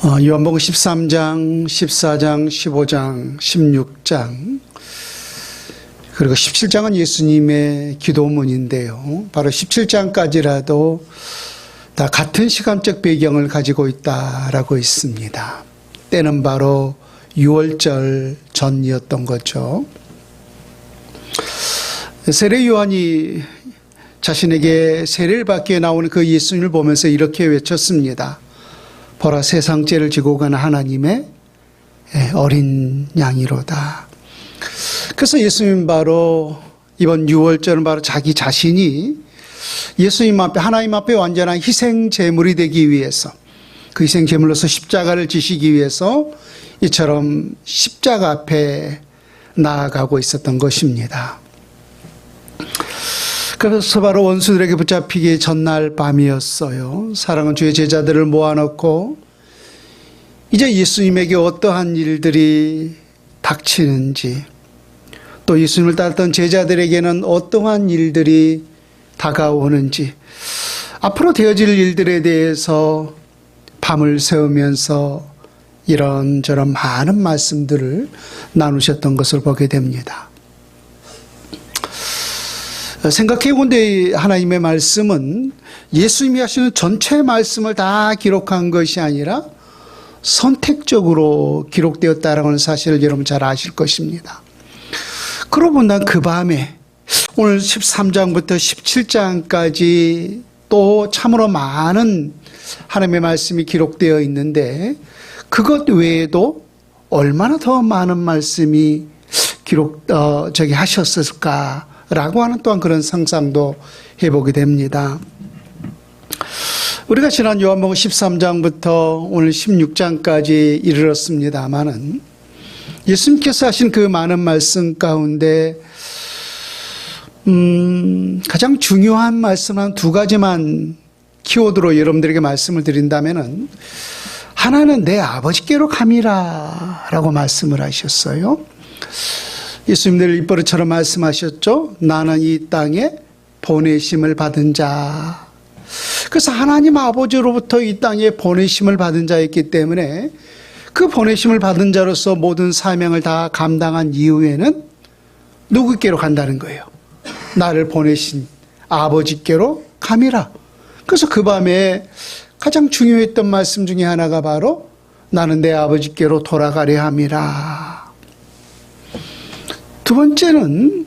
요한복음 13장, 14장, 15장, 16장 그리고 17장은 예수님의 기도문인데요. 바로 17장까지라도 다 같은 시간적 배경을 가지고 있다라고 있습니다. 때는 바로 6월절 전이었던 거죠. 세례 요한이 자신에게 세례를 받기에 나오는 그 예수님을 보면서 이렇게 외쳤습니다. 보라, 세상 죄를 지고 가는 하나님의 어린 양이로다. 그래서 예수님 바로 이번 6월절은 바로 자기 자신이 예수님 앞에, 하나님 앞에 완전한 희생 제물이 되기 위해서, 그 희생 제물로서 십자가를 지시기 위해서 이처럼 십자가 앞에 나아가고 있었던 것입니다. 그래서 바로 원수들에게 붙잡히기 전날 밤이었어요. 사랑은 주의 제자들을 모아놓고 이제 예수님에게 어떠한 일들이 닥치는지, 또 예수님을 따랐던 제자들에게는 어떠한 일들이 다가오는지, 앞으로 되어질 일들에 대해서 밤을 새우면서 이런저런 많은 말씀들을 나누셨던 것을 보게 됩니다. 생각해본데 하나님의 말씀은 예수님이 하시는 전체 말씀을 다 기록한 것이 아니라 선택적으로 기록되었다라는 하는 사실을 여러분 잘 아실 것입니다. 그러고 본다면 그 밤에 오늘 13장부터 17장까지 또 참으로 많은 하나님의 말씀이 기록되어 있는데, 그것 외에도 얼마나 더 많은 말씀이 하셨을까 라고 하는 또한 그런 상상도 해보게 됩니다. 우리가 지난 요한복음 13장부터 오늘 16장까지 이르렀습니다마는 예수님께서 하신 그 많은 말씀 가운데 가장 중요한 말씀 한 두 가지만 키워드로 여러분들에게 말씀을 드린다면은, 하나는 내 아버지께로 감이라 라고 말씀을 하셨어요. 예수님 늘 입버릇처럼 말씀하셨죠. 나는 이 땅에 보내심을 받은 자. 그래서 하나님 아버지로부터 이 땅에 보내심을 받은 자였기 때문에 그 보내심을 받은 자로서 모든 사명을 다 감당한 이후에는 누구께로 간다는 거예요? 나를 보내신 아버지께로 감이라. 그래서 그 밤에 가장 중요했던 말씀 중에 하나가 바로 나는 내 아버지께로 돌아가려 함이라. 두 번째는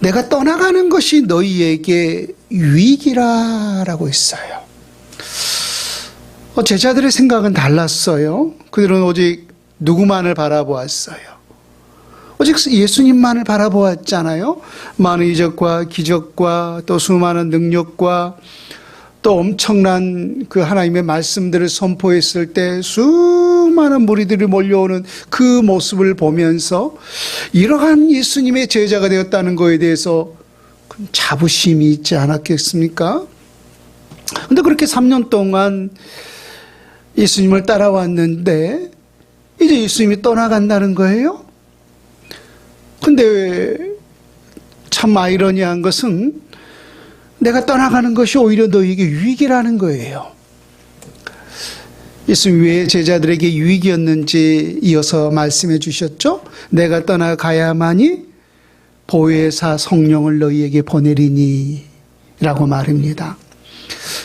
내가 떠나가는 것이 너희에게 유익이라라고 했어요. 제자들의 생각은 달랐어요. 그들은 오직 누구만을 바라보았어요. 오직 예수님만을 바라보았잖아요. 많은 이적과 기적과 또 수많은 능력과 또 엄청난 그 하나님의 말씀들을 선포했을 때 수많은 무리들이 몰려오는 그 모습을 보면서 이러한 예수님의 제자가 되었다는 것에 대해서 자부심이 있지 않았겠습니까? 그런데 그렇게 3년 동안 예수님을 따라왔는데 이제 예수님이 떠나간다는 거예요. 근데 참 아이러니한 것은 내가 떠나가는 것이 오히려 너에게 유익이라는 거예요. 예수님 왜 제자들에게 유익이었는지 이어서 말씀해 주셨죠. 내가 떠나가야만이 보혜사 성령을 너희에게 보내리니 라고 말합니다.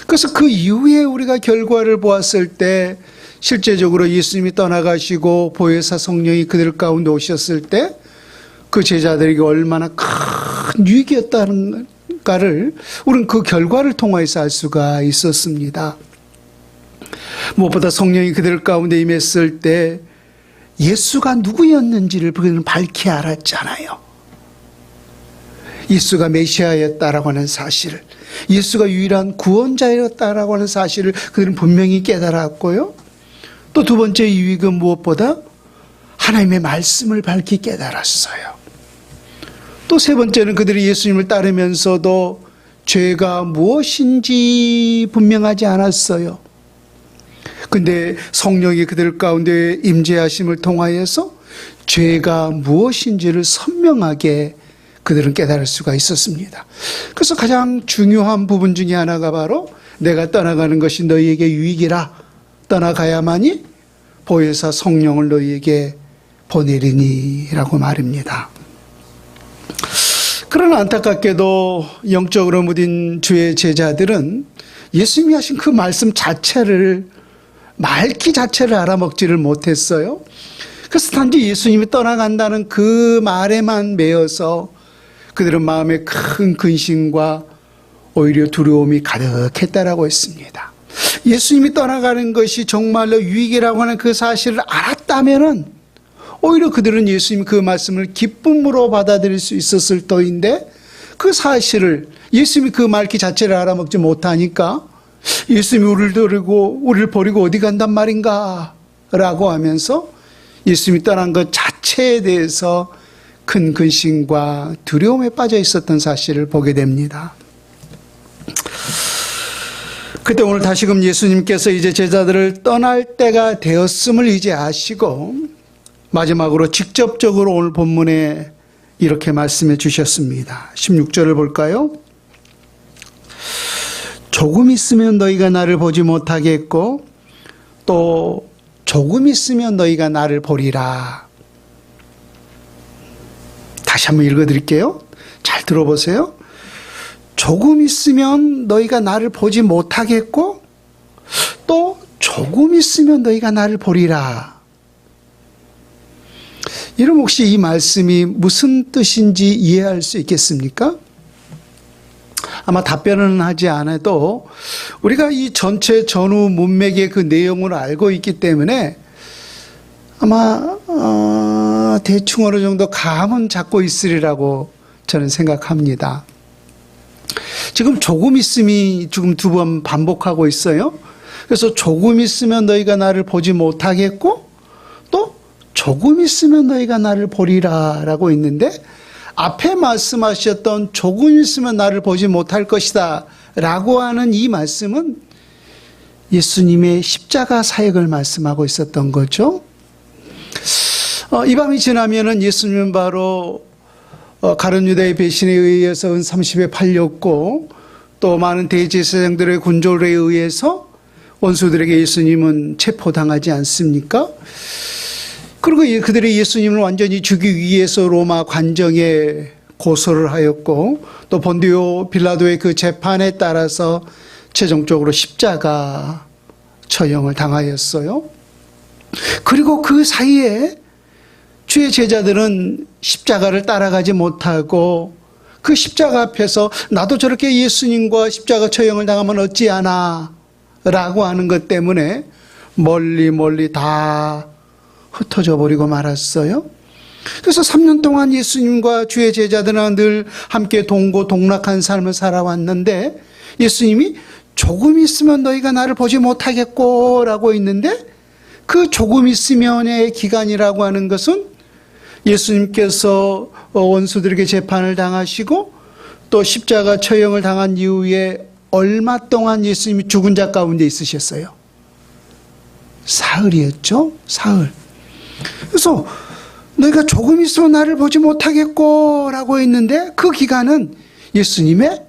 그래서 그 이후에 우리가 결과를 보았을 때 실제적으로 예수님이 떠나가시고 보혜사 성령이 그들 가운데 오셨을 때 그 제자들에게 얼마나 큰 유익이었다는가를 우리는 그 결과를 통해서 알 수가 있었습니다. 무엇보다 성령이 그들 가운데 임했을 때 예수가 누구였는지를 그들은 밝히 알았잖아요. 예수가 메시아였다라고 하는 사실을, 예수가 유일한 구원자였다라고 하는 사실을 그들은 분명히 깨달았고요. 또 두 번째 유익은 무엇보다 하나님의 말씀을 밝히 깨달았어요. 또 세 번째는 그들이 예수님을 따르면서도 죄가 무엇인지 분명하지 않았어요. 근데 성령이 그들 가운데 임재하심을 통하여서 죄가 무엇인지를 선명하게 그들은 깨달을 수가 있었습니다. 그래서 가장 중요한 부분 중에 하나가 바로 내가 떠나가는 것이 너희에게 유익이라 떠나가야만이 보혜사 성령을 너희에게 보내리니라고 말입니다. 그러나 안타깝게도 영적으로 무딘 주의 제자들은 예수님이 하신 그 말씀 자체를, 말기 자체를 알아먹지를 못했어요. 그래서 단지 예수님이 떠나간다는 그 말에만 매여서 그들은 마음에 큰 근심과 오히려 두려움이 가득했다라고 했습니다. 예수님이 떠나가는 것이 정말로 유익이라고 하는 그 사실을 알았다면은 오히려 그들은 예수님 그 말씀을 기쁨으로 받아들일 수 있었을 터인데, 그 사실을, 예수님이 그 말기 자체를 알아먹지 못하니까 예수님이 우리를 버리고 어디 간단 말인가 라고 하면서 예수님이 떠난 것 자체에 대해서 큰 근심과 두려움에 빠져 있었던 사실을 보게 됩니다. 그때 오늘 다시금 예수님께서 이제 제자들을 떠날 때가 되었음을 이제 아시고 마지막으로 직접적으로 오늘 본문에 이렇게 말씀해 주셨습니다. 16절을 볼까요? 조금 있으면 너희가 나를 보지 못하겠고 또 조금 있으면 너희가 나를 보리라. 다시 한번 읽어드릴게요. 잘 들어보세요. 조금 있으면 너희가 나를 보지 못하겠고 또 조금 있으면 너희가 나를 보리라. 여러분 혹시 이 말씀이 무슨 뜻인지 이해할 수 있겠습니까? 아마 답변은 하지 않아도 우리가 이 전체 전후 문맥의 그 내용을 알고 있기 때문에 아마 대충 어느 정도 감은 잡고 있으리라고 저는 생각합니다. 지금 조금 있음이 지금 두 번 반복하고 있어요. 그래서 조금 있으면 너희가 나를 보지 못하겠고 또 조금 있으면 너희가 나를 보리라 라고 있는데, 앞에 말씀하셨던 조금 있으면 나를 보지 못할 것이다 라고 하는 이 말씀은 예수님의 십자가 사역을 말씀하고 있었던 거죠. 이 밤이 지나면은 예수님은 바로 가룟 유다의 배신에 의해서 은 30에 팔렸고 또 많은 대제사장들의 군졸에 의해서 원수들에게 예수님은 체포당하지 않습니까? 그리고 그들이 예수님을 완전히 죽이기 위해서 로마 관정에 고소를 하였고 또 본디오 빌라도의 그 재판에 따라서 최종적으로 십자가 처형을 당하였어요. 그리고 그 사이에 주의 제자들은 십자가를 따라가지 못하고 그 십자가 앞에서 나도 저렇게 예수님과 십자가 처형을 당하면 어찌하나 라고 하는 것 때문에 멀리 다 흩어져 버리고 말았어요. 그래서 3년 동안 예수님과 주의 제자들은 늘 함께 동고동락한 삶을 살아왔는데 예수님이 조금 있으면 너희가 나를 보지 못하겠고 라고 있는데, 그 조금 있으면의 기간이라고 하는 것은 예수님께서 원수들에게 재판을 당하시고 또 십자가 처형을 당한 이후에 얼마 동안 예수님이 죽은 자 가운데 있으셨어요? 사흘이었죠? 사흘. 그래서 너희가 조금 있으면 나를 보지 못하겠고 라고 했는데, 그 기간은 예수님의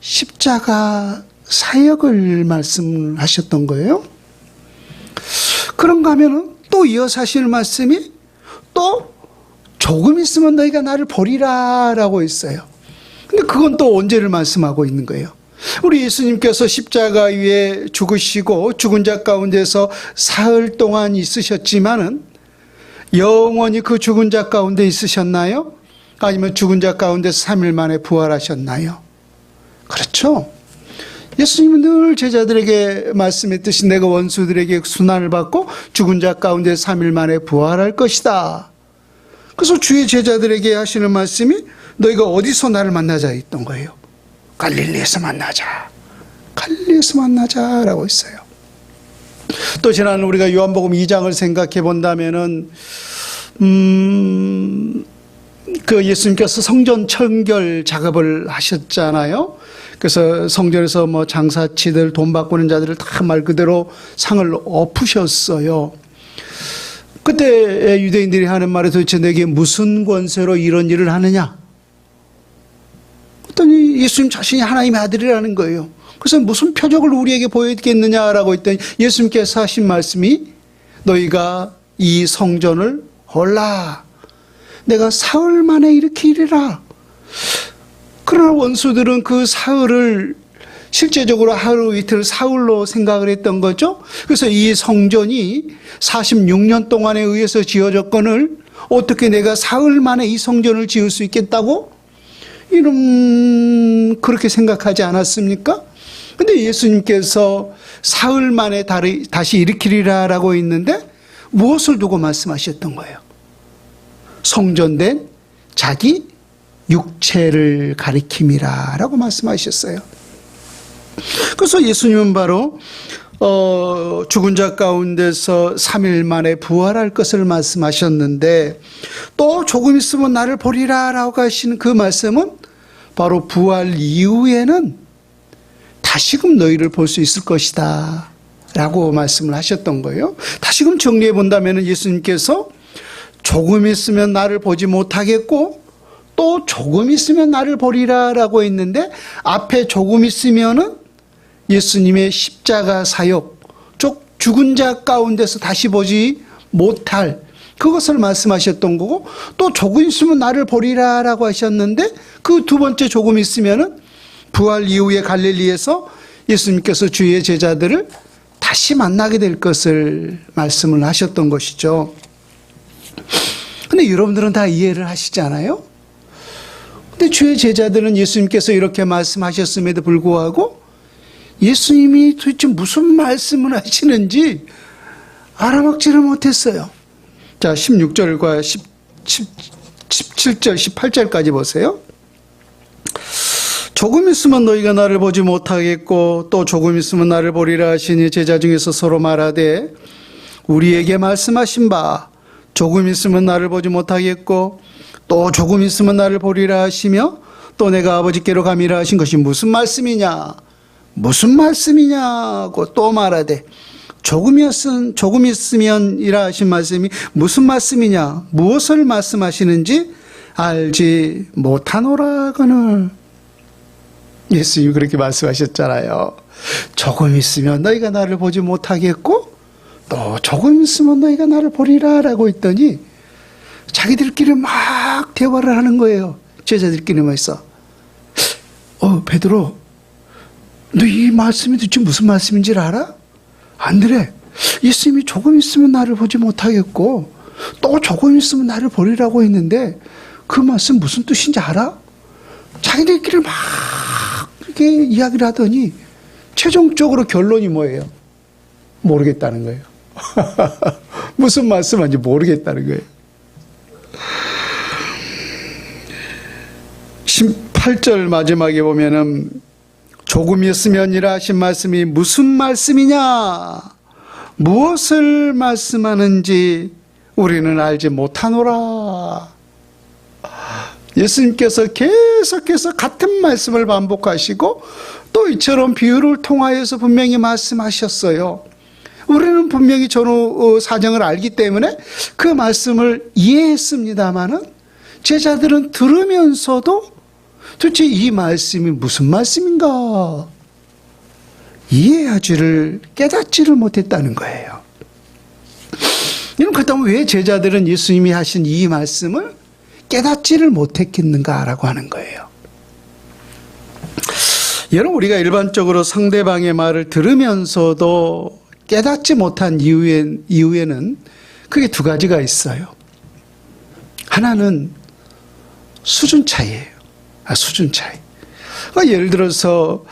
십자가 사역을 말씀하셨던 거예요. 그런가 하면은 또 이어서 하실 말씀이 또 조금 있으면 너희가 나를 보리라 라고 했어요. 근데 그건 또 언제를 말씀하고 있는 거예요? 우리 예수님께서 십자가 위에 죽으시고 죽은 자 가운데서 사흘 동안 있으셨지만은 영원히 그 죽은 자 가운데 있으셨나요? 아니면 죽은 자 가운데서 3일 만에 부활하셨나요? 그렇죠. 예수님은 늘 제자들에게 말씀했듯이 내가 원수들에게 순환을 받고 죽은 자 가운데 3일 만에 부활할 것이다. 그래서 주의 제자들에게 하시는 말씀이 너희가 어디서 나를 만나자 했던 거예요. 갈릴리에서 만나자. 갈릴리에서 만나자라고 했어요. 또 지난 우리가 요한복음 2장을 생각해 본다면은 그 예수님께서 성전 청결 작업을 하셨잖아요. 그래서 성전에서 뭐 장사치들 돈 바꾸는 자들을 다 말 그대로 상을 엎으셨어요. 그때 유대인들이 하는 말이 도대체 내게 무슨 권세로 이런 일을 하느냐? 그랬더니 예수님 자신이 하나님의 아들이라는 거예요. 그래서 무슨 표적을 우리에게 보여주겠느냐라고 했더니 예수님께서 하신 말씀이 너희가 이 성전을 헐라. 내가 사흘 만에 일으키리라. 그러나 원수들은 그 사흘을 실제적으로 하루 이틀 사흘로 생각을 했던 거죠. 그래서 이 성전이 46년 동안에 의해서 지어졌거늘 어떻게 내가 사흘 만에 이 성전을 지을 수 있겠다고? 그렇게 생각하지 않았습니까? 근데 예수님께서 사흘 만에 다시 일으키리라라고 했는데 무엇을 두고 말씀하셨던 거예요? 성전된 자기 육체를 가리킴이라라고 말씀하셨어요. 그래서 예수님은 바로 죽은 자 가운데서 3일 만에 부활할 것을 말씀하셨는데 또 조금 있으면 나를 보리라라고 하시는 그 말씀은 바로 부활 이후에는 다시금 너희를 볼 수 있을 것이다 라고 말씀을 하셨던 거예요. 다시금 정리해 본다면 예수님께서 조금 있으면 나를 보지 못하겠고 또 조금 있으면 나를 보리라라고 했는데 앞에 조금 있으면은 예수님의 십자가 사역, 죽은 자 가운데서 다시 보지 못할 그것을 말씀하셨던 거고 또 조금 있으면 나를 보리라라고 하셨는데 그 두 번째 조금 있으면은 부활 이후에 갈릴리에서 예수님께서 주의 제자들을 다시 만나게 될 것을 말씀을 하셨던 것이죠. 근데 여러분들은 다 이해를 하시잖아요. 근데 주의 제자들은 예수님께서 이렇게 말씀하셨음에도 불구하고 예수님이 도대체 무슨 말씀을 하시는지 알아먹지를 못했어요. 자, 16절과 17절, 18절까지 보세요. 조금 있으면 너희가 나를 보지 못하겠고 또 조금 있으면 나를 보리라 하시니 제자 중에서 서로 말하되 우리에게 말씀하신 바 조금 있으면 나를 보지 못하겠고 또 조금 있으면 나를 보리라 하시며 또 내가 아버지께로 가미라 하신 것이 무슨 말씀이냐 무슨 말씀이냐고 또 말하되 조금 있으면이라 하신 말씀이 무슨 말씀이냐 무엇을 말씀하시는지 알지 못하노라거늘. 예수님이 그렇게 말씀하셨잖아요. 조금 있으면 너희가 나를 보지 못하겠고 또 조금 있으면 너희가 나를 보리라 라고 했더니 자기들끼리 막 대화를 하는 거예요. 제자들끼리 모여서 베드로 너 이 말씀이 도대체 무슨 말씀인지 알아? 안드레 예수님이 조금 있으면 나를 보지 못하겠고 또 조금 있으면 나를 보리라고 했는데 그 말씀 무슨 뜻인지 알아? 자기들끼리 막 이렇게 이야기를 하더니 최종적으로 결론이 뭐예요? 모르겠다는 거예요. 무슨 말씀인지 모르겠다는 거예요. 18절 마지막에 보면은 조금 있으면이라 하신 말씀이 무슨 말씀이냐 무엇을 말씀하는지 우리는 알지 못하노라. 예수님께서 계속해서 같은 말씀을 반복하시고 또 이처럼 비유를 통하여서 분명히 말씀하셨어요. 우리는 분명히 전후 사정을 알기 때문에 그 말씀을 이해했습니다마는 제자들은 들으면서도 도대체 이 말씀이 무슨 말씀인가 이해하지를 깨닫지를 못했다는 거예요. 그렇다면 왜 제자들은 예수님이 하신 이 말씀을 깨닫지를 못했겠는가라고 하는 거예요. 여러분 우리가 일반적으로 상대방의 말을 들으면서도 깨닫지 못한 이유에는 크게 두 가지가 있어요. 하나는 수준 차이예요. 수준 차이. 예를 들어서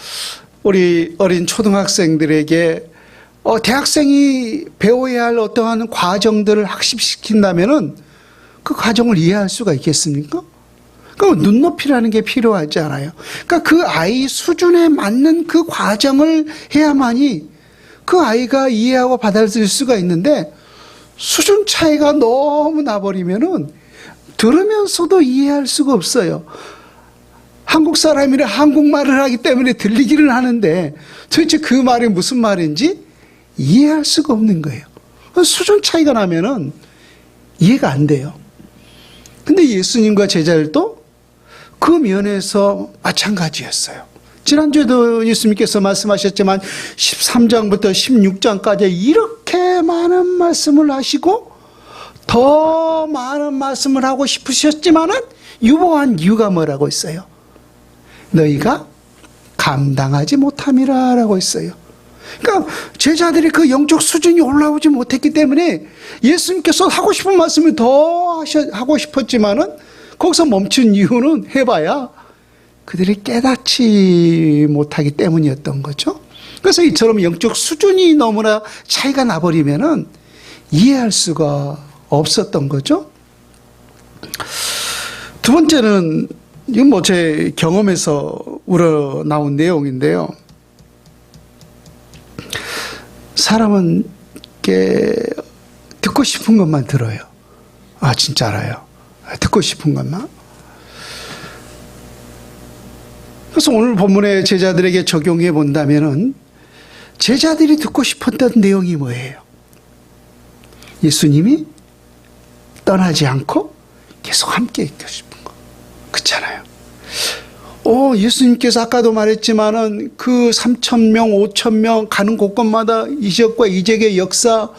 우리 어린 초등학생들에게 대학생이 배워야 할 어떠한 과정들을 학습시킨다면은 그 과정을 이해할 수가 있겠습니까? 그럼 눈높이라는 게 필요하지 않아요. 그러니까 그 아이 수준에 맞는 그 과정을 해야만이 그 아이가 이해하고 받아들일 수가 있는데 수준 차이가 너무 나버리면은 들으면서도 이해할 수가 없어요. 한국 사람이라 한국말을 하기 때문에 들리기는 하는데 도대체 그 말이 무슨 말인지 이해할 수가 없는 거예요. 수준 차이가 나면은 이해가 안 돼요. 근데 예수님과 제자들도 그 면에서 마찬가지였어요. 지난주에도 예수님께서 말씀하셨지만 13장부터 16장까지 이렇게 많은 말씀을 하시고 더 많은 말씀을 하고 싶으셨지만은 유보한 이유가 뭐라고 있어요? 너희가 감당하지 못함이라 라고 있어요. 그러니까 제자들이 그 영적 수준이 올라오지 못했기 때문에 예수님께서 하고 싶은 말씀을 더 하고 싶었지만은 거기서 멈춘 이유는 해봐야 그들이 깨닫지 못하기 때문이었던 거죠. 그래서 이처럼 영적 수준이 너무나 차이가 나버리면은 이해할 수가 없었던 거죠. 두 번째는 이건 뭐 제 경험에서 우러나온 내용인데요. 사람은 이렇게 듣고 싶은 것만 들어요. 아, 진짜 알아요. 듣고 싶은 것만. 그래서 오늘 본문의 제자들에게 적용해 본다면은 제자들이 듣고 싶었던 내용이 뭐예요? 예수님이 떠나지 않고 계속 함께 있고 싶은 거. 그렇잖아요. 예수님께서 아까도 말했지만은 그 3,000명, 5,000명 가는 곳곳마다 이적과 이적의 역사,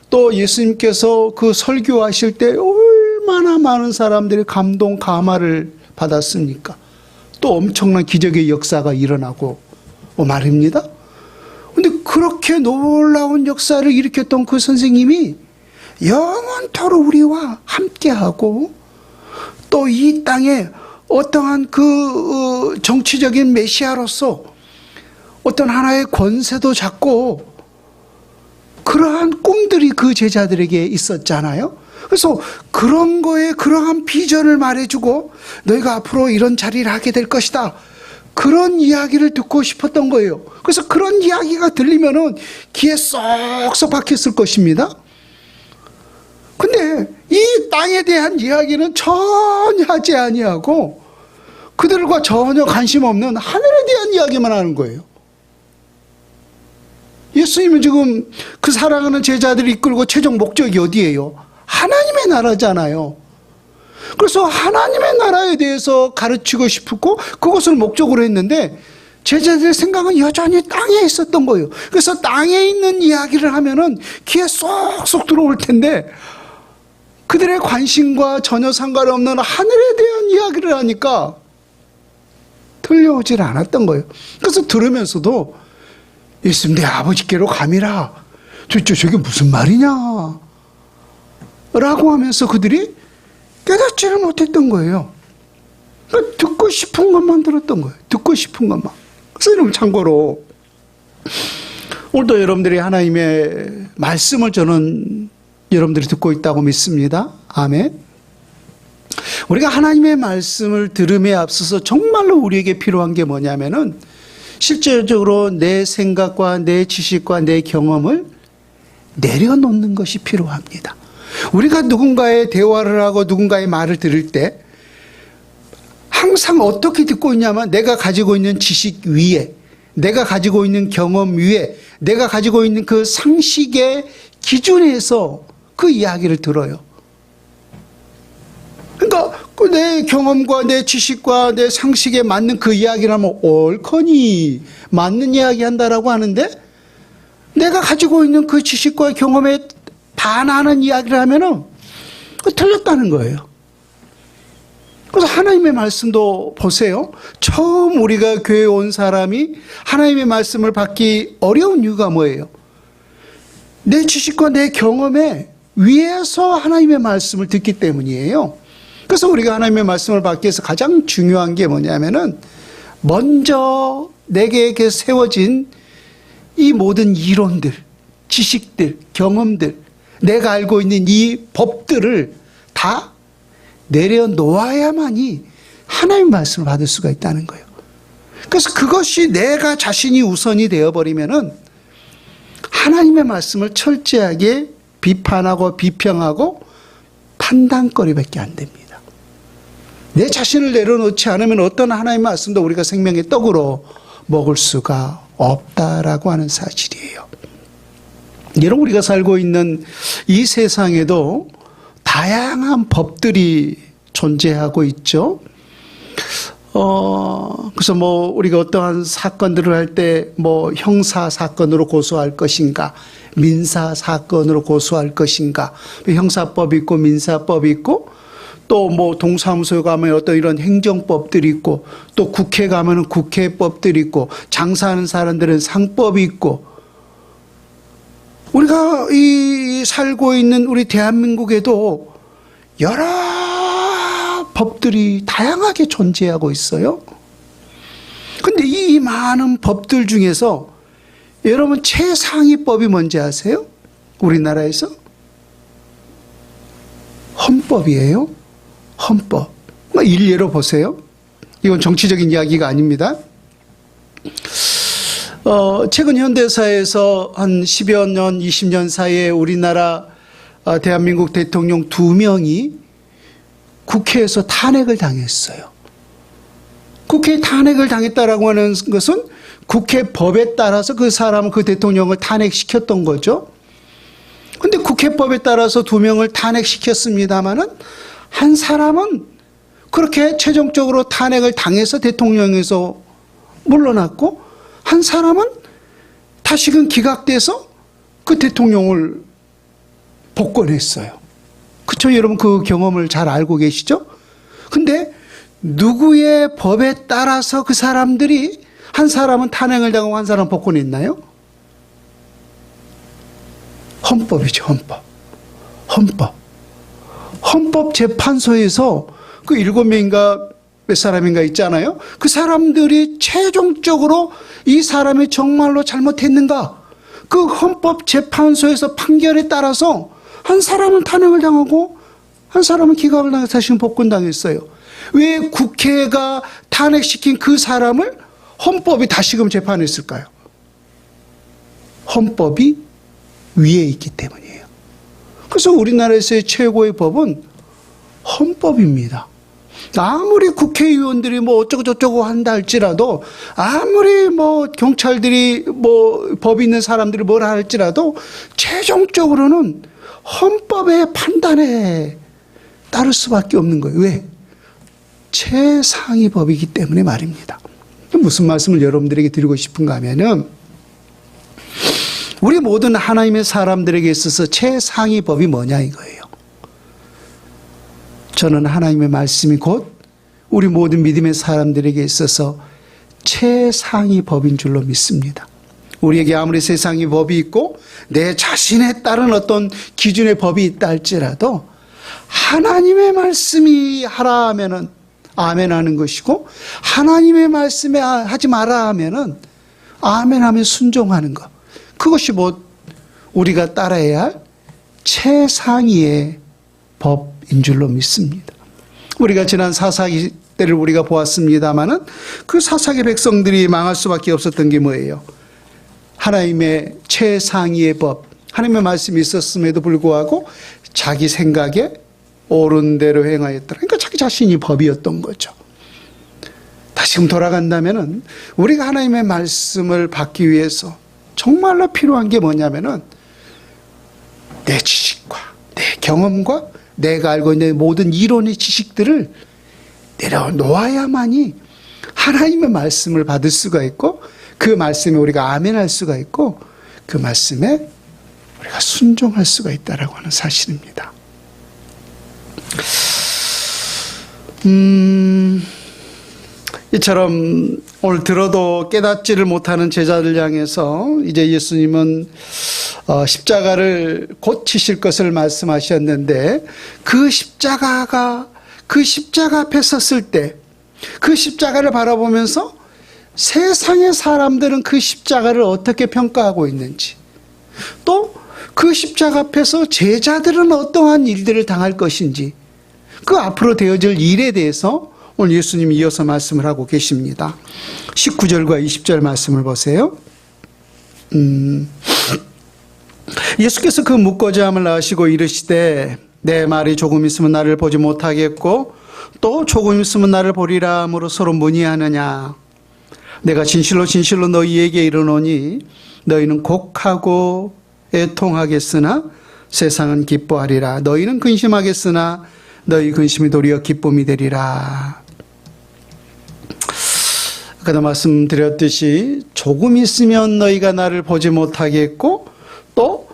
또 예수님께서 그 설교하실 때 얼마나 많은 사람들이 감동, 감화를 받았습니까? 또 엄청난 기적의 역사가 일어나고 말입니다. 근데 그렇게 놀라운 역사를 일으켰던 그 선생님이 영원토록 우리와 함께하고 또 이 땅에 어떠한 그 정치적인 메시아로서 어떤 하나의 권세도 잡고 그러한 꿈들이 그 제자들에게 있었잖아요. 그래서 그런 거에 그러한 비전을 말해주고 너희가 앞으로 이런 자리를 하게 될 것이다. 그런 이야기를 듣고 싶었던 거예요. 그래서 그런 이야기가 들리면은 귀에 쏙쏙 박혔을 것입니다. 근데 이 땅에 대한 이야기는 전혀 하지 아니하고 그들과 전혀 관심 없는 하늘에 대한 이야기만 하는 거예요. 예수님은 지금 그 사랑하는 제자들을 이끌고 최종 목적이 어디예요? 하나님의 나라잖아요. 그래서 하나님의 나라에 대해서 가르치고 싶고 그것을 목적으로 했는데 제자들의 생각은 여전히 땅에 있었던 거예요. 그래서 땅에 있는 이야기를 하면은 귀에 쏙쏙 들어올 텐데 그들의 관심과 전혀 상관없는 하늘에 대한 이야기를 하니까 들려오질 않았던 거예요. 그래서 들으면서도 예수님 내 아버지께로 감이라. 저게 무슨 말이냐 라고 하면서 그들이 깨닫지를 못했던 거예요. 그러니까 듣고 싶은 것만 들었던 거예요. 듣고 싶은 것만. 그래서 여러분 참고로 오늘도 여러분들이 하나님의 말씀을 저는 여러분들이 듣고 있다고 믿습니다. 아멘. 우리가 하나님의 말씀을 들음에 앞서서 정말로 우리에게 필요한 게 뭐냐면은 실질적으로 내 생각과 내 지식과 내 경험을 내려놓는 것이 필요합니다. 우리가 누군가의 대화를 하고 누군가의 말을 들을 때 항상 어떻게 듣고 있냐면 내가 가지고 있는 지식 위에, 내가 가지고 있는 경험 위에, 내가 가지고 있는 그 상식의 기준에서 그 이야기를 들어요. 그러니까 내 경험과 내 지식과 내 상식에 맞는 그 이야기를 하면 옳거니 맞는 이야기 한다라고 하는데 내가 가지고 있는 그 지식과 경험에 반하는 이야기를 하면은 틀렸다는 거예요. 그래서 하나님의 말씀도 보세요. 처음 우리가 교회에 온 사람이 하나님의 말씀을 받기 어려운 이유가 뭐예요? 내 지식과 내 경험에 위에서 하나님의 말씀을 듣기 때문이에요. 그래서 우리가 하나님의 말씀을 받기 위해서 가장 중요한 게 뭐냐면은 먼저 내게 세워진 이 모든 이론들, 지식들, 경험들, 내가 알고 있는 이 법들을 다 내려놓아야만이 하나님의 말씀을 받을 수가 있다는 거예요. 그래서 그것이 내가 자신이 우선이 되어버리면은 하나님의 말씀을 철저하게 비판하고 비평하고 판단거리밖에 안 됩니다. 내 자신을 내려놓지 않으면 어떤 하나님의 말씀도 우리가 생명의 떡으로 먹을 수가 없다라고 하는 사실이에요. 여러분, 우리가 살고 있는 이 세상에도 다양한 법들이 존재하고 있죠. 그래서 뭐 우리가 어떠한 사건들을 할 때 뭐 형사 사건으로 고소할 것인가, 민사 사건으로 고소할 것인가, 형사법이 있고 민사법이 있고, 또 뭐 동사무소에 가면 어떤 이런 행정법들이 있고, 또 국회 가면은 국회법들이 있고, 장사하는 사람들은 상법이 있고, 우리가 이 살고 있는 우리 대한민국에도 여러 법들이 다양하게 존재하고 있어요. 근데 이 많은 법들 중에서 여러분 최상위법이 뭔지 아세요? 우리나라에서? 헌법이에요. 헌법. 일례로 보세요. 이건 정치적인 이야기가 아닙니다. 최근 현대사에서 한 10여 년, 20년 사이에 우리나라 대한민국 대통령 2명이 국회에서 탄핵을 당했어요. 국회에 탄핵을 당했다라고 하는 것은 국회 법에 따라서 그 사람은 그 대통령을 탄핵시켰던 거죠. 근데 국회법에 따라서 2명을 탄핵시켰습니다마는 한 사람은 그렇게 최종적으로 탄핵을 당해서 대통령에서 물러났고, 한 사람은 다시금 기각돼서 그 대통령을 복권했어요. 그쵸? 여러분 그 경험을 잘 알고 계시죠? 근데 누구의 법에 따라서 그 사람들이, 한 사람은 탄핵을 당하고 한 사람은 복권했나요? 헌법이죠. 헌법재판소에서 그 7명인가 몇 사람인가 있잖아요. 그 사람들이 최종적으로 이 사람이 정말로 잘못했는가, 그 헌법재판소에서 판결에 따라서 한 사람은 탄핵을 당하고 한 사람은 기각을 당해서 다시금 복권당했어요. 왜 국회가 탄핵시킨 그 사람을 헌법이 다시금 재판했을까요? 헌법이 위에 있기 때문이에요. 그래서 우리나라에서의 최고의 법은 헌법입니다. 아무리 국회의원들이 뭐 어쩌고저쩌고 한다 할지라도, 아무리 뭐 경찰들이 뭐 법 있는 사람들이 뭐라 할지라도 최종적으로는 헌법의 판단에 따를 수밖에 없는 거예요. 왜? 최상위 법이기 때문에 말입니다. 무슨 말씀을 여러분들에게 드리고 싶은가 하면은, 우리 모든 하나님의 사람들에게 있어서 최상위 법이 뭐냐 이거예요. 저는 하나님의 말씀이 곧 우리 모든 믿음의 사람들에게 있어서 최상위 법인 줄로 믿습니다. 우리에게 아무리 세상의 법이 있고 내 자신에 따른 어떤 기준의 법이 있다 할지라도 하나님의 말씀이 하라 하면은 아멘 하는 것이고, 하나님의 말씀에 하지 마라 하면은 아멘 하면 순종하는 것. 그것이 뭐 우리가 따라야 할 최상위의 법인 줄로 믿습니다. 우리가 지난 사사기 때를 우리가 보았습니다마는 그 사사기 백성들이 망할 수밖에 없었던 게 뭐예요? 하나님의 최상위의 법, 하나님의 말씀이 있었음에도 불구하고 자기 생각에 옳은 대로 행하였더라. 그러니까 자기 자신이 법이었던 거죠. 다시금 돌아간다면은 우리가 하나님의 말씀을 받기 위해서 정말로 필요한 게 뭐냐면은 내 지식과 내 경험과 내가 알고 있는 모든 이론의 지식들을 내려놓아야만이 하나님의 말씀을 받을 수가 있고, 그 말씀에 우리가 아멘할 수가 있고, 그 말씀에 우리가 순종할 수가 있다라고 하는 사실입니다. 이처럼 오늘 들어도 깨닫지를 못하는 제자들 향해서 이제 예수님은 십자가를 곧 치실 것을 말씀하셨는데, 그 십자가 앞에 섰을 때 그 십자가를 바라보면서 세상의 사람들은 그 십자가를 어떻게 평가하고 있는지, 또 그 십자가 앞에서 제자들은 어떠한 일들을 당할 것인지, 그 앞으로 되어질 일에 대해서 오늘 예수님이 이어서 말씀을 하고 계십니다. 19절과 20절 말씀을 보세요. 예수께서 그 묻고자 함을 아시고 이르시되 내 말이 조금 있으면 나를 보지 못하겠고 또 조금 있으면 나를 보리라 함으로 서로 문의하느냐. 내가 진실로 진실로 너희에게 이르노니 너희는 곡하고 애통하겠으나 세상은 기뻐하리라. 너희는 근심하겠으나 너희 근심이 도리어 기쁨이 되리라. 아까도 말씀드렸듯이 조금 있으면 너희가 나를 보지 못하겠고 또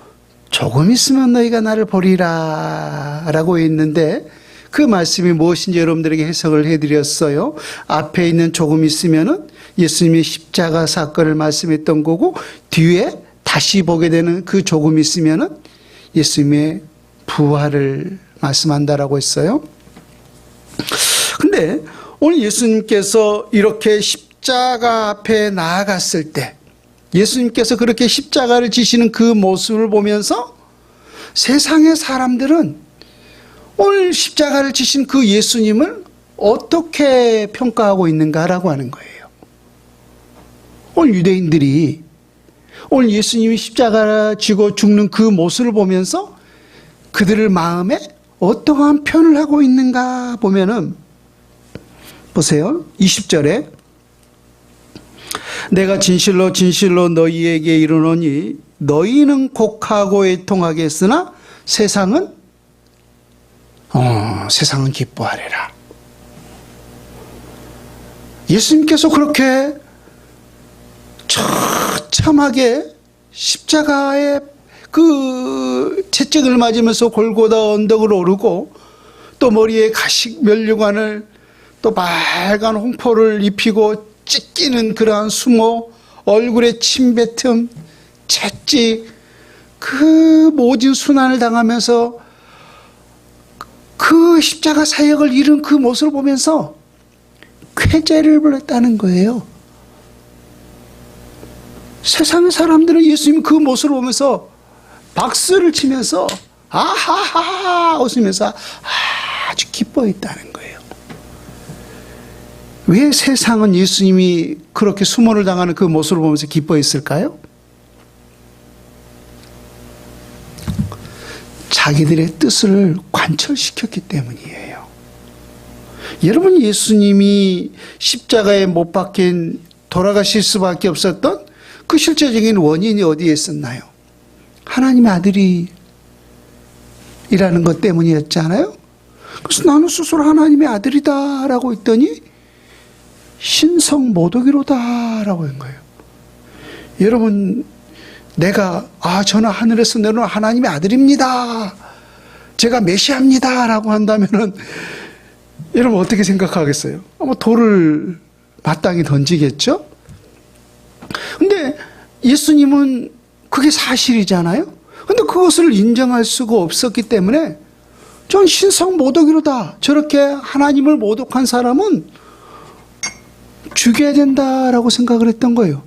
조금 있으면 너희가 나를 보리라 라고 있는데 그 말씀이 무엇인지 여러분들에게 해석을 해드렸어요. 앞에 있는 조금 있으면은 예수님의 십자가 사건을 말씀했던 거고 뒤에 다시 보게 되는 그 조금 있으면은 예수님의 부활을 말씀한다라고 했어요. 근데 오늘 예수님께서 이렇게 십자가 앞에 나아갔을 때 예수님께서 그렇게 십자가를 지시는 그 모습을 보면서 세상의 사람들은 오늘 십자가를 지신 그 예수님을 어떻게 평가하고 있는가라고 하는 거예요. 오늘 유대인들이 오늘 예수님이 십자가를 지고 죽는 그 모습을 보면서 그들의 마음에 어떠한 표현을 하고 있는가 보면은 보세요. 20절에 내가 진실로 진실로 너희에게 이르노니 너희는 곡하고 애통하겠으나 세상은 기뻐하리라. 예수님께서 그렇게 처참하게 십자가의 그 채찍을 맞으면서 골고다 언덕을 오르고 또 머리에 가식 면류관을 또 빨간 홍포를 입히고 찢기는 그러한 수모, 얼굴에 침뱉음, 채찍, 그 모진 순환을 당하면서 그 십자가 사역을 이룬 그 모습을 보면서 쾌재를 불렀다는 거예요. 세상의 사람들은 예수님 그 모습을 보면서 박수를 치면서 아하하 웃으면서 아주 기뻐했다는 거예요. 왜 세상은 예수님이 그렇게 수모를 당하는 그 모습을 보면서 기뻐했을까요? 자기들의 뜻을 관철시켰기 때문이에요. 여러분, 예수님이 십자가에 못 박힌 돌아가실 수밖에 없었던 그 실제적인 원인이 어디에 있었나요? 하나님의 아들이 이라는 것 때문이었잖아요. 그래서 나는 스스로 하나님의 아들이다 라고 했더니 신성 모독이로다 라고 한 거예요. 여러분, 내가 저는 하늘에서 내려온 하나님의 아들입니다, 제가 메시아입니다 라고 한다면은 여러분 어떻게 생각하겠어요? 아마 돌을 마땅히 던지겠죠? 근데 예수님은 그게 사실이잖아요. 근데 그것을 인정할 수가 없었기 때문에 전 신성 모독이로다, 저렇게 하나님을 모독한 사람은 죽여야 된다라고 생각을 했던 거예요.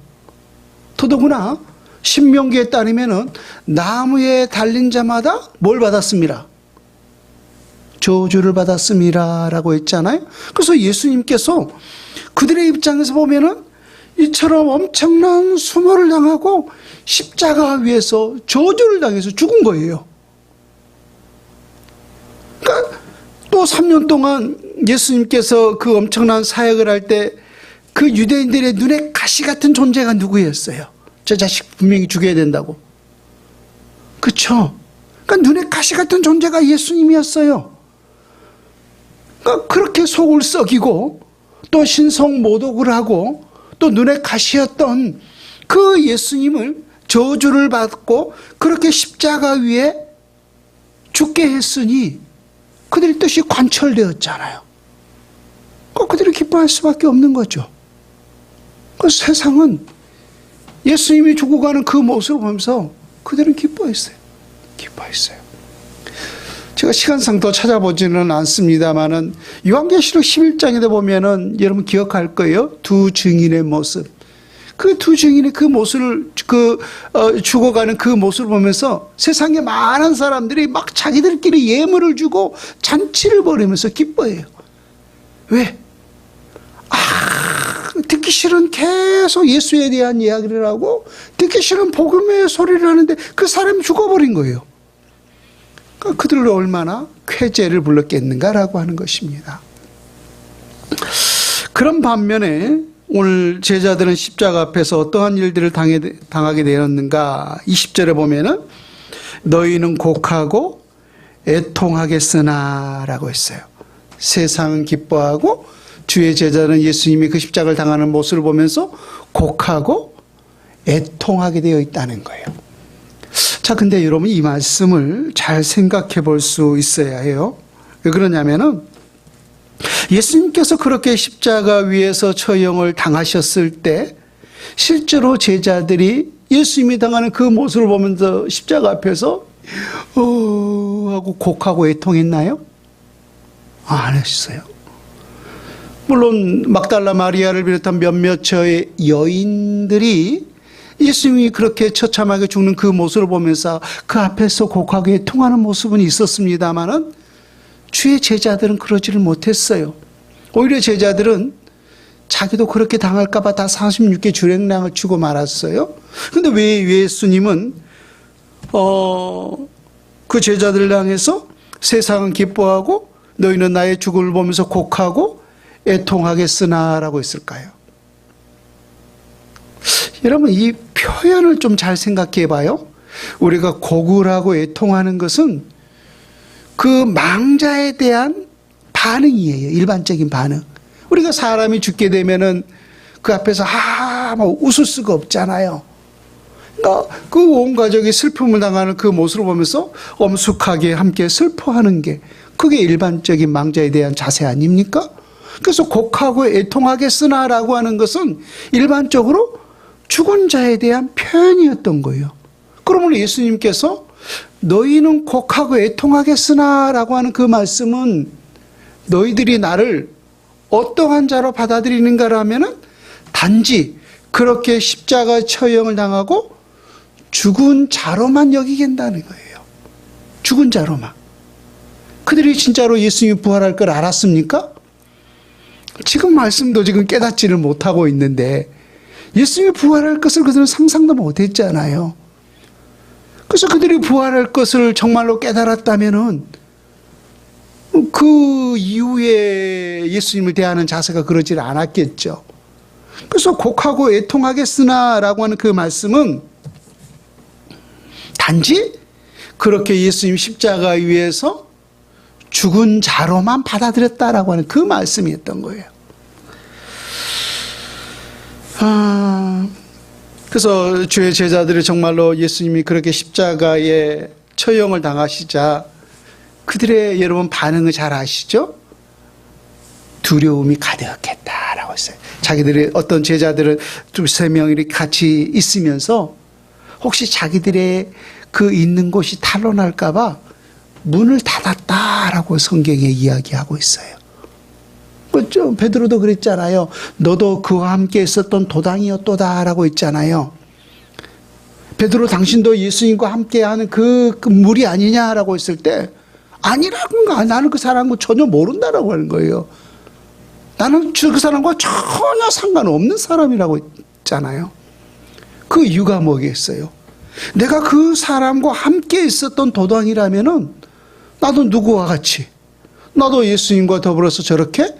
더더구나 신명기에 따르면은 나무에 달린 자마다 뭘 받았습니다? 저주를 받았습니다 라고 했잖아요. 그래서 예수님께서 그들의 입장에서 보면은 이처럼 엄청난 수모를 당하고 십자가 위에서 저주를 당해서 죽은 거예요. 그러니까 또 3년 동안 예수님께서 그 엄청난 사역을 할 때 그 유대인들의 눈에 가시 같은 존재가 누구였어요? 저 자식 분명히 죽여야 된다고. 그렇죠? 그러니까 눈에 가시 같은 존재가 예수님이었어요. 그러니까 그렇게 속을 썩이고 또 신성 모독을 하고 또 눈에 가시였던 그 예수님을 저주를 받고 그렇게 십자가 위에 죽게 했으니 그들의 뜻이 관철되었잖아요. 그들이 기뻐할 수밖에 없는 거죠. 그 세상은 예수님이 죽어가는 그 모습을 보면서 그들은 기뻐했어요. 기뻐했어요. 제가 시간상 더 찾아보지는 않습니다만은 요한계시록 11장에도 보면은 여러분 기억할 거예요. 두 증인의 모습. 그 두 증인의 그 모습을 죽어가는 그 모습을 보면서 세상에 많은 사람들이 막 자기들끼리 예물을 주고 잔치를 벌이면서 기뻐해요. 왜? 듣기 싫은 계속 예수에 대한 이야기를 하고 듣기 싫은 복음의 소리를 하는데 그 사람이 죽어버린 거예요. 그러니까 그들을 얼마나 쾌재를 불렀겠는가라고 하는 것입니다. 그런 반면에 오늘 제자들은 십자가 앞에서 어떠한 일들을 당하게 되었는가? 20절에 보면은 너희는 곡하고 애통하겠으나 라고 했어요. 세상은 기뻐하고 주의 제자는 예수님이 그 십자가를 당하는 모습을 보면서 곡하고 애통하게 되어 있다는 거예요. 자, 근데 여러분 이 말씀을 잘 생각해 볼 수 있어야 해요. 왜 그러냐면은 예수님께서 그렇게 십자가 위에서 처형을 당하셨을 때 실제로 제자들이 예수님이 당하는 그 모습을 보면서 십자가 앞에서 하고 곡하고 애통했나요? 안 했어요. 물론 막달라 마리아를 비롯한 몇몇의 여인들이 예수님이 그렇게 처참하게 죽는 그 모습을 보면서 그 앞에서 곡하고 애통하는 모습은 있었습니다마는 주의 제자들은 그러지를 못했어요. 오히려 제자들은 자기도 그렇게 당할까봐 다 46개 주랭랑을 주고 말았어요. 근데 왜 예수님은 그 제자들을 향해서 세상은 기뻐하고 너희는 나의 죽음을 보면서 곡하고 애통하겠으나라고 했을까요? 여러분 이 표현을 좀 잘 생각해 봐요. 우리가 곡을 하고 애통하는 것은 그 망자에 대한 반응이에요. 일반적인 반응. 우리가 사람이 죽게 되면은 그 앞에서 막 웃을 수가 없잖아요. 그러니까 그 온 가족이 슬픔을 당하는 그 모습을 보면서 엄숙하게 함께 슬퍼하는 게 그게 일반적인 망자에 대한 자세 아닙니까? 그래서 곡하고 애통하겠으나라고 하는 것은 일반적으로 죽은 자에 대한 표현이었던 거예요. 그러면 예수님께서 너희는 곡하고 애통하겠으나라고 하는 그 말씀은 너희들이 나를 어떠한 자로 받아들이는가라면은 단지 그렇게 십자가 처형을 당하고 죽은 자로만 여기겠다는 거예요. 죽은 자로만. 그들이 진짜로 예수님이 부활할 걸 알았습니까? 지금 말씀도 지금 깨닫지를 못하고 있는데 예수님이 부활할 것을 그들은 상상도 못했잖아요. 그래서 그들이 부활할 것을 정말로 깨달았다면은 그 이후에 예수님을 대하는 자세가 그러질 않았겠죠. 그래서 곡하고 애통하겠으나라고 하는 그 말씀은 단지 그렇게 예수님 십자가 위에서 죽은 자로만 받아들였다라고 하는 그 말씀이었던 거예요. 그래서 주의 제자들이 정말로 예수님이 그렇게 십자가에 처형을 당하시자 그들의 여러분 반응을 잘 아시죠? 두려움이 가득했다라고 했어요. 자기들의 어떤 제자들은 두세 명이 같이 있으면서 혹시 자기들의 그 있는 곳이 탄로날까봐 문을 닫았다라고 성경에 이야기하고 있어요. 베드로도 그랬잖아요. 너도 그와 함께 있었던 도당이었도다라고 했잖아요. 베드로 당신도 예수님과 함께하는 그 무리 아니냐라고 했을 때 아니라고가 나는 그 사람과 전혀 모른다라고 하는 거예요. 나는 그 사람과 전혀 상관없는 사람이라고 했잖아요. 그 이유가 뭐겠어요? 내가 그 사람과 함께 있었던 도당이라면은 나도 누구와 같이 나도 예수님과 더불어서 저렇게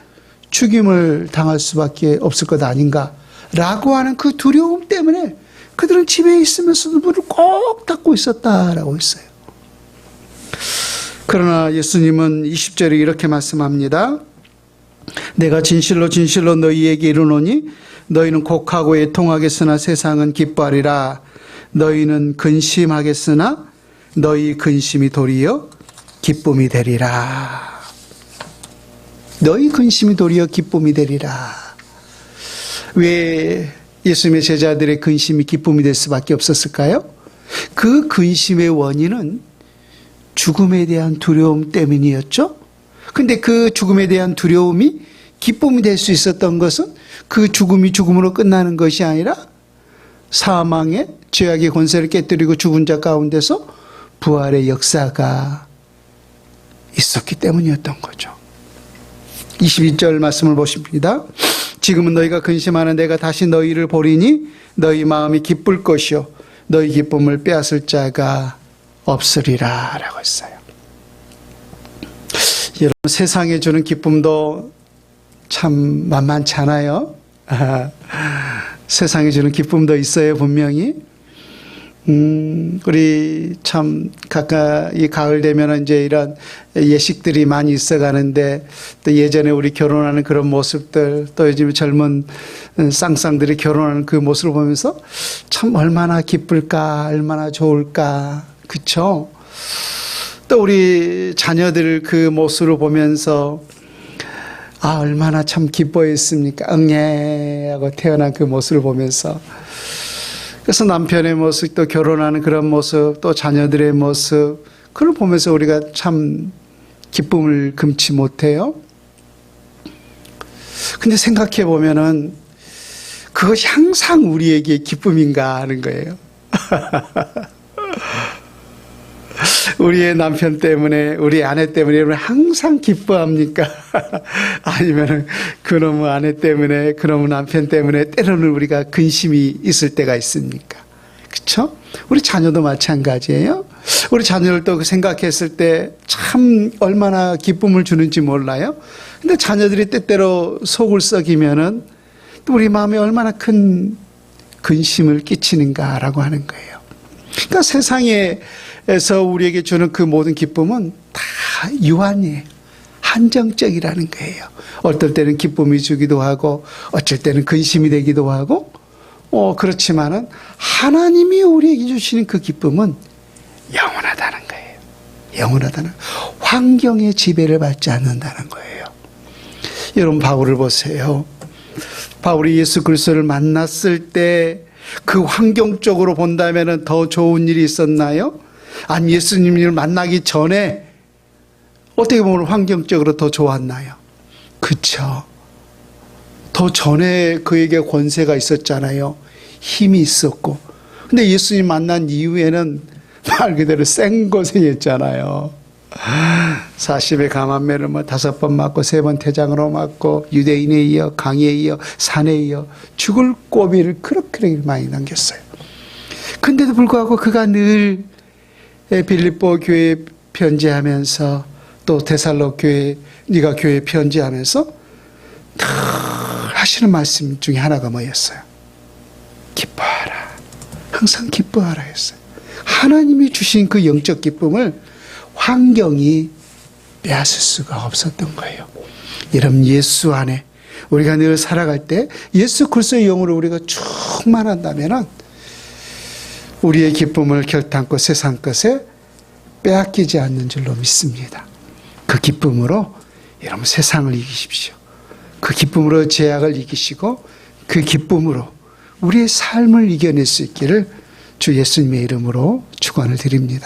죽임을 당할 수밖에 없을 것 아닌가라고 하는 그 두려움 때문에 그들은 집에 있으면서도 문을 꼭 닫고 있었다라고 했어요. 그러나 예수님은 20절에 이렇게 말씀합니다. 내가 진실로 진실로 너희에게 이르노니 너희는 곡하고 애통하겠으나 세상은 기뻐하리라. 너희는 근심하겠으나 너희 근심이 도리어 기쁨이 되리라. 너희 근심이 도리어 기쁨이 되리라. 왜 예수님의 제자들의 근심이 기쁨이 될 수밖에 없었을까요? 그 근심의 원인은 죽음에 대한 두려움 때문이었죠. 근데 그 죽음에 대한 두려움이 기쁨이 될 수 있었던 것은 그 죽음이 죽음으로 끝나는 것이 아니라 사망의 죄악의 권세를 깨뜨리고 죽은 자 가운데서 부활의 역사가 있었기 때문이었던 거죠. 22절 말씀을 보십니다. 지금은 너희가 근심하는 내가 다시 너희를 보리니 너희 마음이 기쁠 것이요 너희 기쁨을 빼앗을 자가 없으리라 라고 했어요. 여러분 세상에 주는 기쁨도 참 만만치 않아요. 세상에 주는 기쁨도 있어요 분명히. 우리 참 가까이 가을 되면 이제 이런 예식들이 많이 있어가는데 또 예전에 우리 결혼하는 그런 모습들 또 요즘 젊은 쌍쌍들이 결혼하는 그 모습을 보면서 참 얼마나 기쁠까, 얼마나 좋을까, 그쵸? 또 우리 자녀들 그 모습을 보면서 아, 얼마나 참 기뻐했습니까? 응애 하고 태어난 그 모습을 보면서 그래서 남편의 모습, 또 결혼하는 그런 모습, 또 자녀들의 모습, 그걸 보면서 우리가 참 기쁨을 금치 못해요. 근데 생각해 보면은 그것이 항상 우리에게 기쁨인가 하는 거예요. 우리의 남편 때문에, 우리 아내 때문에 여러분 항상 기뻐합니까? 아니면 그놈의 아내 때문에, 그놈의 남편 때문에 때로는 우리가 근심이 있을 때가 있습니까? 그렇죠? 우리 자녀도 마찬가지예요. 우리 자녀를 또 생각했을 때 참 얼마나 기쁨을 주는지 몰라요. 근데 자녀들이 때때로 속을 썩이면은 또 우리 마음에 얼마나 큰 근심을 끼치는가라고 하는 거예요. 그러니까 세상에서 우리에게 주는 그 모든 기쁨은 다 유한이에요. 한정적이라는 거예요. 어떨 때는 기쁨이 주기도 하고 어쩔 때는 근심이 되기도 하고 그렇지만은 하나님이 우리에게 주시는 그 기쁨은 영원하다는 거예요. 영원하다는 환경의 지배를 받지 않는다는 거예요. 여러분 바울을 보세요. 바울이 예수 그리스도를 만났을 때 그 환경적으로 본다면 더 좋은 일이 있었나요? 아니 예수님을 만나기 전에 어떻게 보면 환경적으로 더 좋았나요? 그쵸. 더 전에 그에게 권세가 있었잖아요. 힘이 있었고. 근데 예수님 만난 이후에는 말 그대로 생고생했잖아요. 40의 감암매를 5번 맞고 3번 태장으로 맞고 유대인에 이어 강에 이어 산에 이어 죽을 고비를 그렇게 많이 남겼어요. 근데도 불구하고 그가 늘 빌립보 교회에 편지하면서 또 데살로 교회, 네가 교회에 편지하면서 늘 하시는 말씀 중에 하나가 뭐였어요? 기뻐하라. 항상 기뻐하라 했어요. 하나님이 주신 그 영적 기쁨을 환경이 빼앗을 수가 없었던 거예요. 여러분 예수 안에 우리가 늘 살아갈 때 예수 그리스도의 영으로 우리가 충만한다면 우리의 기쁨을 결탄코 세상 것에 빼앗기지 않는 줄로 믿습니다. 그 기쁨으로 여러분 세상을 이기십시오. 그 기쁨으로 죄악을 이기시고 그 기쁨으로 우리의 삶을 이겨낼 수 있기를 주 예수님의 이름으로 축원을 드립니다.